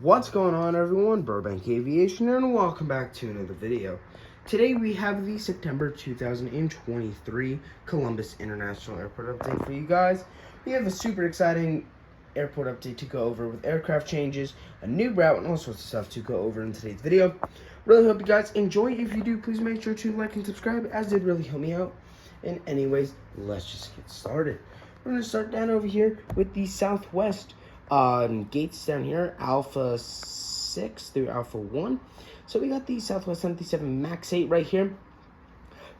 What's going on, everyone? Burbank Aviation here, and welcome back to another video. Today we have the September 2023 Columbus International Airport update for you guys. We have a super exciting airport update to go over with aircraft changes, a new route, and all sorts of stuff to go over in today's video. Really hope you guys enjoy. If you do, please make sure to like and subscribe, as did really help me out. And anyways, let's just get started. We're going to start down over here with the Southwest gates down here, Alpha 6 through Alpha 1. So we got the Southwest 737 MAX 8 right here.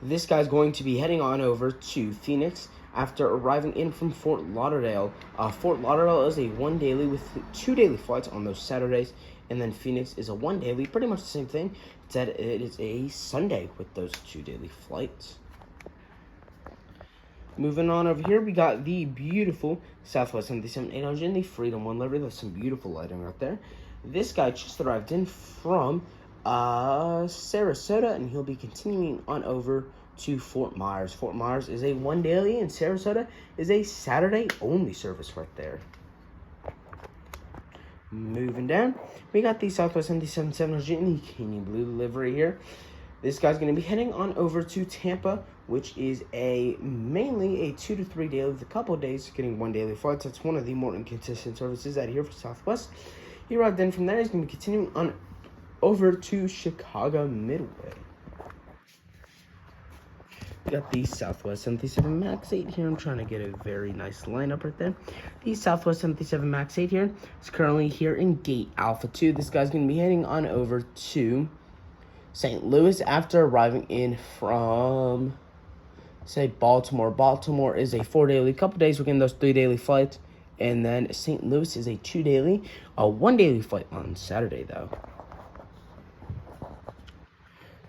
This guy's going to be heading on over to Phoenix after arriving in from Fort Lauderdale. Fort Lauderdale is a 1 daily with 2 daily flights on those Saturdays, and then Phoenix is a 1 daily, pretty much the same thing. Instead, it is a Sunday with those 2 daily flights. Moving on over here, we got the beautiful Southwest 737-800 in the Freedom 1 livery. That's some beautiful lighting right there. This guy just arrived in from Sarasota, and he'll be continuing on over to Fort Myers. Fort Myers is a 1 daily, and Sarasota is a Saturday-only service right there. Moving down, we got the Southwest 737-700 in the Canyon Blue livery here. This guy's going to be heading on over to Tampa, which is mainly a 2 to 3 daily with a couple of days getting 1 daily flights. That's one of the more inconsistent services out here for Southwest. He arrived in from there. He's going to be continuing on over to Chicago Midway. We got the Southwest 737 MAX 8 here. I'm trying to get a very nice lineup right there. The Southwest 737 MAX 8 here is currently here in gate Alpha 2. This guy's going to be heading on over to St. Louis after arriving in from, say, Baltimore. Baltimore is a 4 daily, couple days we're getting those 3 daily flights, and then St. Louis is a 2 daily, a 1 daily flight on Saturday though.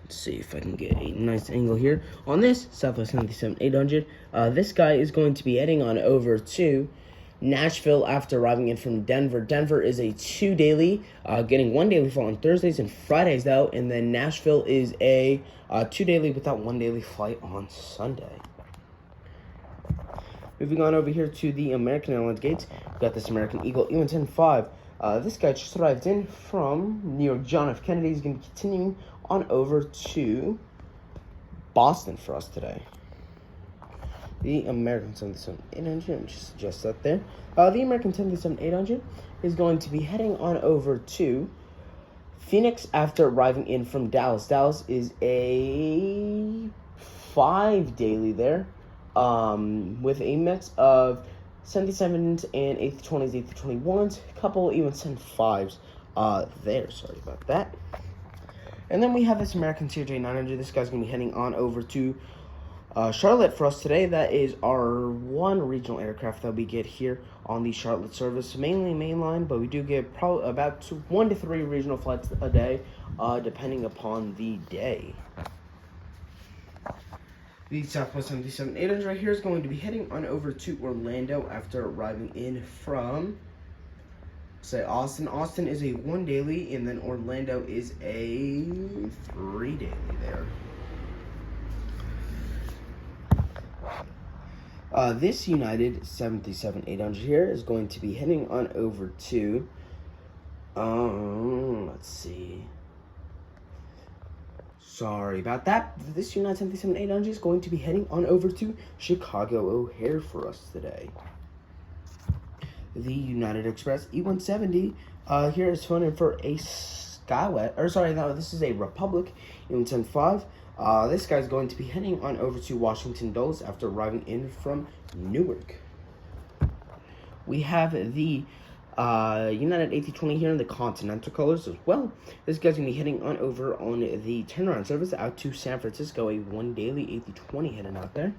Let's see if I can get a nice angle here on this Southwest 737-800. This guy is going to be heading on over to Nashville after arriving in from Denver. Denver is a 2 daily, getting 1 daily flight on Thursdays and Fridays though, and then Nashville is a 2 daily without 1 daily flight on Sunday. Moving on over here to the American Airlines gates, we've got this American Eagle E175. This guy just arrived in from New York John F. Kennedy. He's going to be continuing on over to Boston for us today. The American 737-800, let me just adjust that there. The American 737-800 is going to be heading on over to Phoenix after arriving in from Dallas. Dallas is a 5 daily there, with a mix of 77s and A320s, A321s, a couple E175s there. Sorry about that. And then we have this American CRJ-900. This guy's going to be heading on over to Charlotte for us today. That is our one regional aircraft that we get here on the Charlotte service, mainly mainline, but we do get probably about 1 to 3 regional flights a day, depending upon the day. The Southwest 737-800 right here is going to be heading on over to Orlando after arriving in from, say, Austin. Austin is a 1 daily, and then Orlando is a 3 daily there. This United 737-800 here is going to be heading on over to, let's see. Sorry about that. This United 737-800 is going to be heading on over to Chicago O'Hare for us today. The United Express E170 here is flown in for a Skywest, or sorry, no, this is a Republic E175. This guy's going to be heading on over to Washington Dulles after arriving in from Newark. We have the United A320 here in the Continental colors as well. This guy's going to be heading on over on the turnaround service out to San Francisco, a 1 daily A320 heading out there.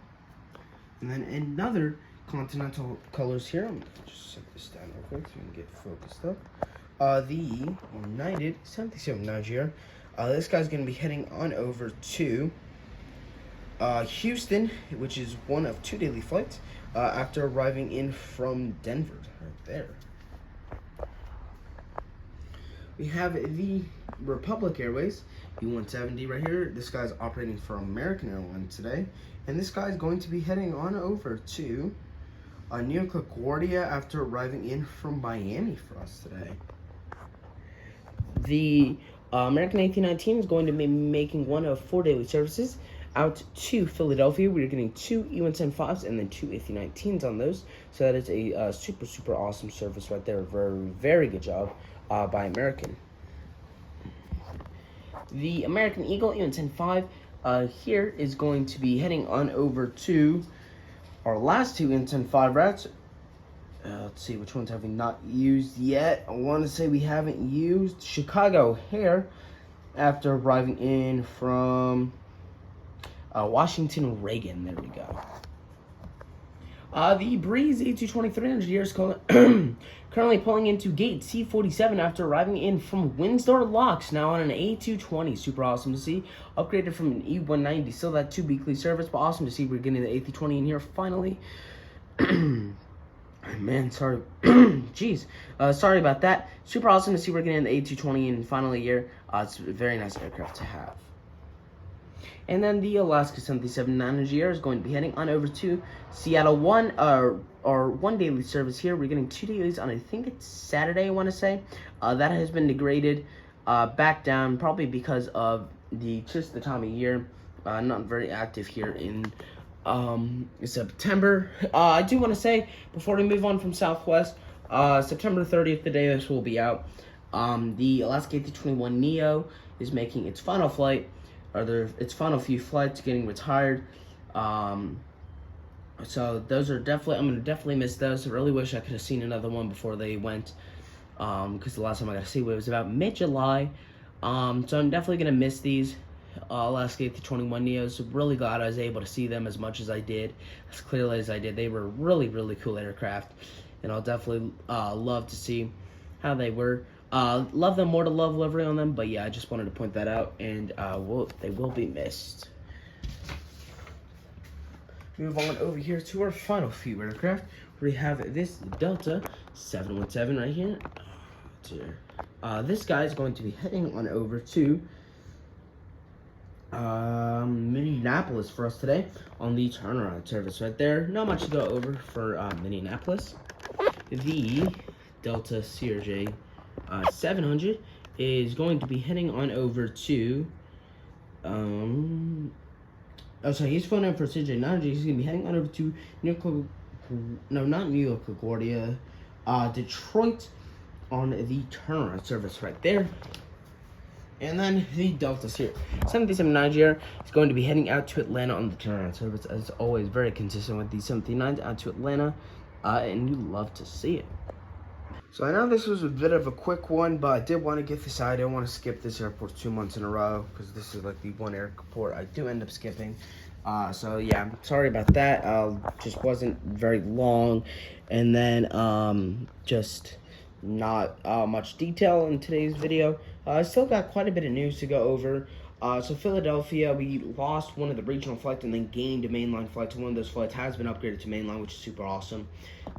And then another Continental colors here. I'm going to just set this down real quick so we can get focused up. The United 737 here. This guy's going to be heading on over to Houston, which is one of 2 daily flights, after arriving in from Denver, right there. We have the Republic Airways E170 right here. This guy's operating for American Airlines today, and this guy's going to be heading on over to New York LaGuardia after arriving in from Miami for us today. The American A319 is going to be making one of 4 daily services out to Philadelphia. We're getting 2 E175s and then 2 A319s on those. So that is a super awesome service right there. Very good job by American. The American Eagle E175 here is going to be heading on over to our last 2 E175 routes. Let's see, which ones have we not used yet? I want to say we haven't used Chicago O'Hare after arriving in from Washington Reagan. There we go. The Breeze A220 300 years currently pulling into gate C47 after arriving in from Windsor Locks, now on an A220. Super awesome to see. Upgraded from an E190. Still that 2 weekly service, but awesome to see we're getting the A320 in here finally. Man, sorry. Jeez. Sorry about that. Super awesome to see we're getting the A220 in finally here. It's a very nice aircraft to have. And then the Alaska 77-900 is going to be heading on over to Seattle. Our 1 daily service here. We're getting 2 dailies on, I think it's Saturday, I want to say. That has been degraded back down, probably because of just the time of year. Not very active here in September. I do want to say, before we move on from Southwest, September 30th, the day this will be out, the Alaska A321 Neo is making its final flight, its final few flights, getting retired. So those are definitely, I'm going to definitely miss those. I really wish I could have seen another one before they went, because the last time I got to see it was about mid-July. So I'm definitely going to miss these Alaska A321 Neos. Really glad I was able to see them as much as I did, as clearly as I did. They were really cool aircraft, and I'll definitely love to see how they were. Love them more to love livery on them, but yeah, I just wanted to point that out, and they will be missed. Move on over here to our final few aircraft. We have this Delta 717 right here. This guy is going to be heading on over to Minneapolis for us today on the turnaround service right there. Not much to go over for Minneapolis. The Delta CRJ 700 is going to be heading on over to he's phoned in for CJ 900. He's going to be heading on over to LaGuardia, Detroit on the turnaround service right there. And then the Delta here, 737-9 is going to be heading out to Atlanta on the turnaround service. As always, very consistent with the 739s out to Atlanta, and you love to see it. So I know this was a bit of a quick one, but I did want to get this out. I didn't want to skip this airport 2 months in a row, because this is like the one airport I do end up skipping. So yeah, I'm sorry about that. Just wasn't very long, and then just not much detail in today's video. I still got quite a bit of news to go over. So Philadelphia, we lost one of the regional flights and then gained a mainline flight. So one of those flights has been upgraded to mainline, which is super awesome.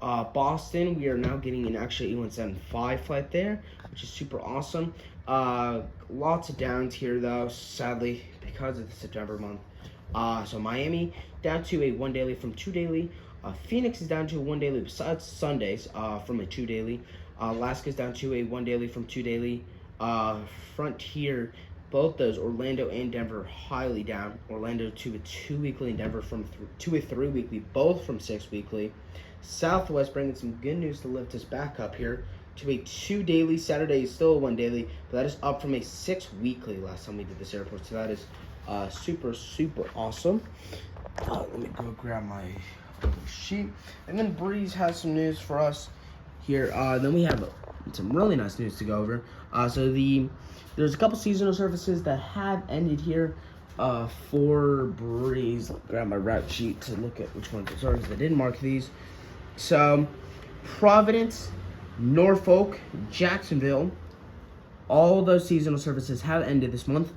Boston, we are now getting an actual E175 flight there, which is super awesome. Lots of downs here though, sadly, because of the September month. So Miami down to a 1 daily from 2 daily. Phoenix is down to a 1 daily besides Sundays from a 2 daily. Alaska's down to a 1 daily from 2 daily. Frontier, both those, Orlando and Denver, highly down. Orlando to a 2 weekly, and Denver to a 3 weekly, both from 6 weekly. Southwest bringing some good news to lift us back up here to a 2 daily. Saturday is still a 1 daily, but that is up from a 6 weekly last time we did this airport. So that is super awesome. Let me go grab my sheet. And then Breeze has some news for us here. Then we have some really nice news to go over. So there's a couple seasonal services that have ended here for Breeze. Grab my route sheet to look at which ones are, because I didn't mark these. So Providence, Norfolk, Jacksonville, all those seasonal services have ended this month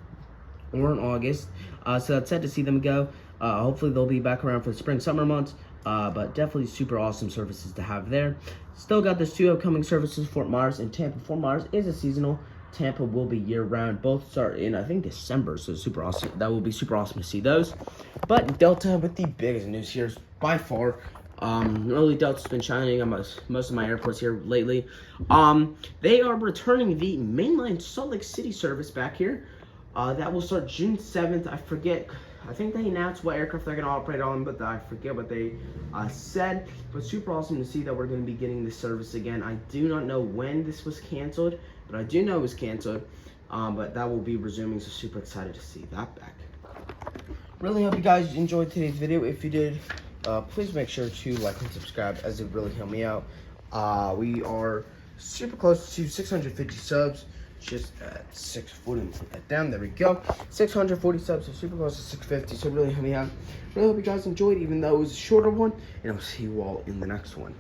or in August. So that's sad to see them go. Hopefully they'll be back around for the spring, summer months. But definitely super awesome services to have there. Still got those 2 upcoming services, Fort Myers and Tampa. Fort Myers is a seasonal. Tampa will be year-round. Both start in, I think, December, so super awesome. That will be super awesome to see those. But Delta with the biggest news here is by far Early Delta's been shining on most of my airports here lately. They are returning the mainline Salt Lake City service back here. That will start June 7th. I forget. I think they announced what aircraft they're going to operate on, but I forget what they said. But super awesome to see that we're going to be getting this service again. I do not know when this was canceled, but I do know it was canceled. But that will be resuming, so super excited to see that back. Really hope you guys enjoyed today's video. If you did, please make sure to like and subscribe, as it really helped me out. We are super close to 650 subs. Just at 640, put that down. There we go. 640 subs, so super close to 650. So really help me out. Really hope you guys enjoyed, even though it was a shorter one. And I'll see you all in the next one.